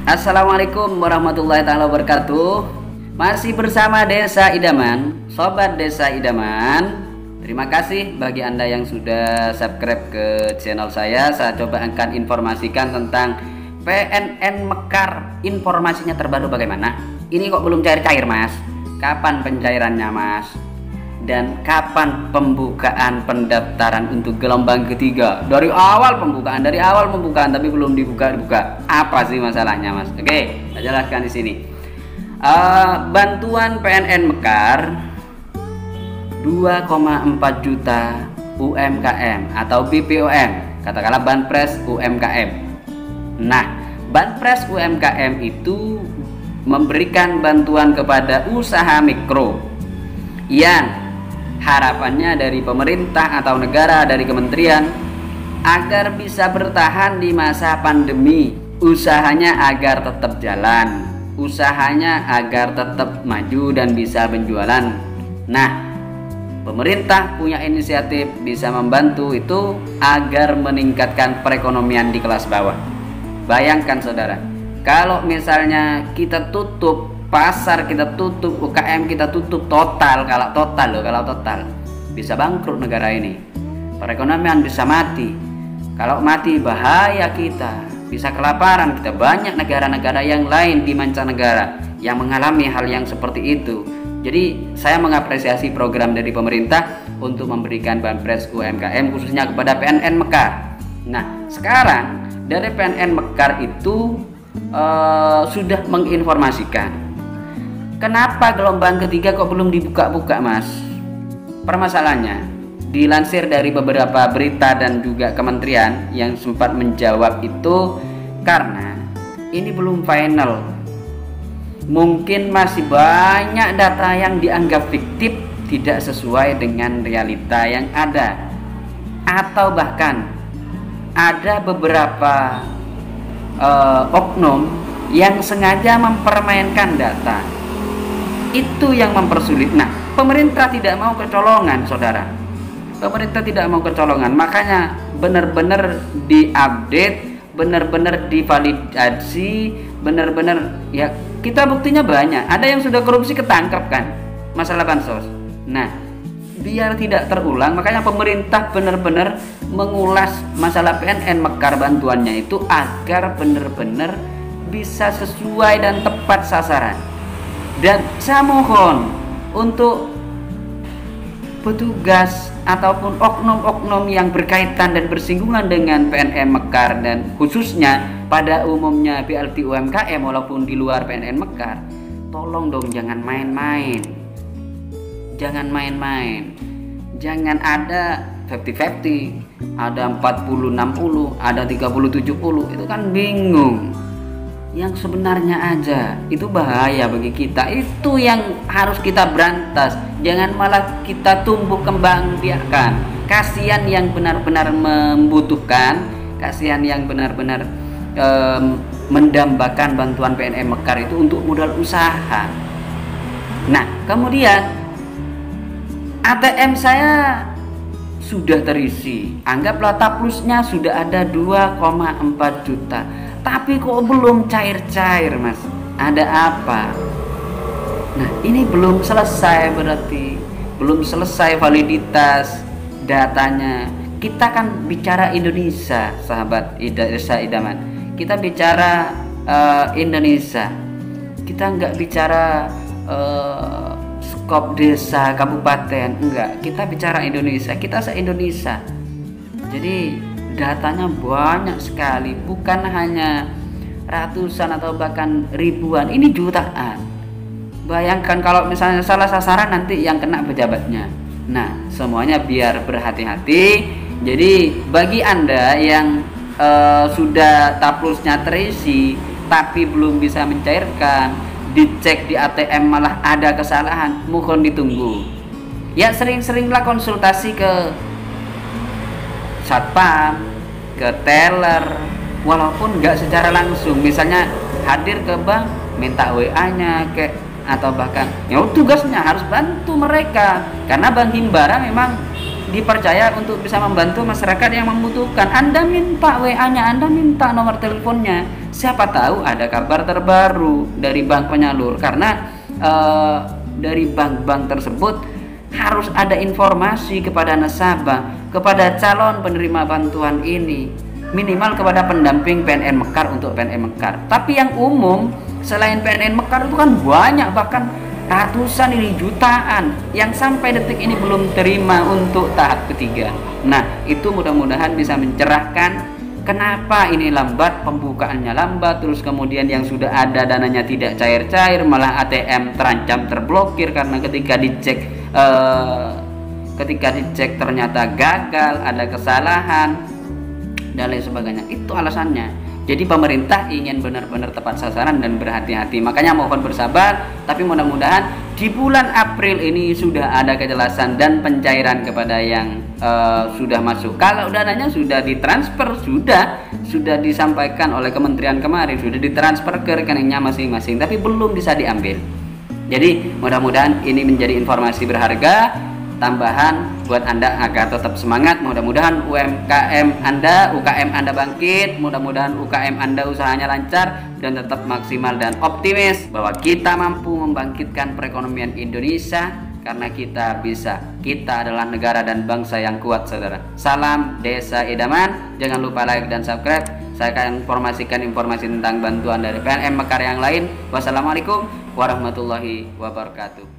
Assalamualaikum warahmatullahi taala wabarakatuh. Masih bersama Desa Idaman, Sobat Desa Idaman. Terima kasih bagi Anda yang sudah subscribe ke channel saya. Saya coba akan informasikan tentang PNN Mekar. Informasinya terbaru bagaimana? Ini kok belum cair-cair, Mas? Kapan pencairannya, Mas? Dan kapan pembukaan pendaftaran untuk gelombang ketiga? Dari awal pembukaan tapi belum dibuka. Apa sih masalahnya, Mas? Oke, saya jelaskan di sini. Bantuan PNN Mekar 2,4 juta UMKM atau BPOM, katakanlah Banpres UMKM. Nah, Banpres UMKM itu memberikan bantuan kepada usaha mikro yang harapannya dari pemerintah atau negara, dari kementerian, agar bisa bertahan di masa pandemi, usahanya agar tetap jalan, usahanya agar tetap maju dan bisa penjualan. Nah, pemerintah punya inisiatif bisa membantu itu agar meningkatkan perekonomian di kelas bawah. Bayangkan saudara, kalau misalnya kita tutup pasar, kita tutup UKM, kita tutup total, kalau total bisa bangkrut negara ini, perekonomian bisa mati. Kalau mati bahaya, kita bisa kelaparan. Kita banyak negara-negara yang lain di mancanegara yang mengalami hal yang seperti itu. Jadi saya mengapresiasi program dari pemerintah untuk memberikan Banpres UMKM khususnya kepada PNN Mekar. Nah, sekarang dari PNN Mekar itu sudah menginformasikan, kenapa gelombang ketiga kok belum dibuka-buka, Mas? Permasalahannya, dilansir dari beberapa berita dan juga kementerian yang sempat menjawab itu, karena ini belum final. Mungkin masih banyak data yang dianggap fiktif, tidak sesuai dengan realita yang ada. Atau bahkan ada beberapa oknum yang sengaja mempermainkan data. Itu yang mempersulit. Nah, pemerintah tidak mau kecolongan, saudara. Pemerintah tidak mau kecolongan, makanya benar-benar diupdate, benar-benar divalidasi, benar-benar ya, kita buktinya banyak. Ada yang sudah korupsi ketangkap kan, masalah bansos. Nah, biar tidak terulang, makanya pemerintah benar-benar mengulas masalah PNN Mekar bantuannya itu agar benar-benar bisa sesuai dan tepat sasaran. Dan saya mohon untuk petugas ataupun oknum-oknum yang berkaitan dan bersinggungan dengan PNN Mekar, dan khususnya pada umumnya BLT UMKM walaupun di luar PNN Mekar, tolong dong jangan main-main. Jangan main-main. Jangan ada 50-50, ada 40-60, ada 30-70, itu kan bingung. Yang sebenarnya aja itu bahaya bagi kita. Itu yang harus kita berantas. Jangan malah kita tumbuh kembang biakan. Kasihan yang benar-benar membutuhkan, kasihan yang benar-benar mendambakan bantuan PNN Mekar itu untuk modal usaha. Nah, kemudian ATM saya sudah terisi. Anggaplah taplusnya sudah ada 2,4 juta. Tapi kok belum cair-cair, Mas? Ada apa? Nah, ini belum selesai, berarti belum selesai validitas datanya. Kita kan bicara Indonesia, sahabat Desa Idaman. Kita bicara Indonesia. Kita nggak bicara skop desa, kabupaten, enggak. Kita bicara Indonesia. Kita se-Indonesia. Jadi datanya banyak sekali, bukan hanya ratusan atau bahkan ribuan, ini jutaan. Bayangkan kalau misalnya salah sasaran, nanti yang kena pejabatnya. Nah, semuanya biar berhati-hati. Jadi bagi Anda yang sudah taplusnya terisi tapi belum bisa mencairkan, dicek di ATM malah ada kesalahan, mohon ditunggu. Ya, sering-seringlah konsultasi ke satpam, ke teller, walaupun nggak secara langsung. Misalnya hadir ke bank, minta WA-nya atau bahkan ya tugasnya harus bantu mereka, karena Bank Himbara memang dipercaya untuk bisa membantu masyarakat yang membutuhkan. Anda minta WA-nya, Anda minta nomor teleponnya, siapa tahu ada kabar terbaru dari bank penyalur, karena dari bank-bank tersebut harus ada informasi kepada nasabah, kepada calon penerima bantuan ini, minimal kepada pendamping PNN Mekar untuk PNN Mekar. Tapi yang umum selain PNN Mekar itu kan banyak, bahkan ratusan, ini jutaan yang sampai detik ini belum terima untuk tahap ketiga. Nah, itu mudah-mudahan bisa mencerahkan kenapa ini lambat, pembukaannya lambat, terus kemudian yang sudah ada dananya tidak cair-cair, malah ATM terancam terblokir karena ketika dicek ternyata gagal, ada kesalahan dan lain sebagainya. Itu alasannya. Jadi pemerintah ingin benar-benar tepat sasaran dan berhati-hati. Makanya mohon bersabar, tapi mudah-mudahan di bulan April ini sudah ada kejelasan dan pencairan kepada yang sudah masuk. Kalau dananya sudah ditransfer, sudah disampaikan oleh kementerian kemarin, sudah ditransfer ke rekeningnya masing-masing, tapi belum bisa diambil. Jadi mudah-mudahan ini menjadi informasi berharga tambahan buat Anda agar tetap semangat. Mudah-mudahan UKM Anda bangkit, mudah-mudahan UKM Anda usahanya lancar dan tetap maksimal dan optimis bahwa kita mampu membangkitkan perekonomian Indonesia, karena kita bisa. Kita adalah negara dan bangsa yang kuat, saudara. Salam Desa Idaman. Jangan lupa like dan subscribe. Saya akan informasikan informasi tentang bantuan dari PNN Mekar yang lain. Wassalamualaikum warahmatullahi wabarakatuh.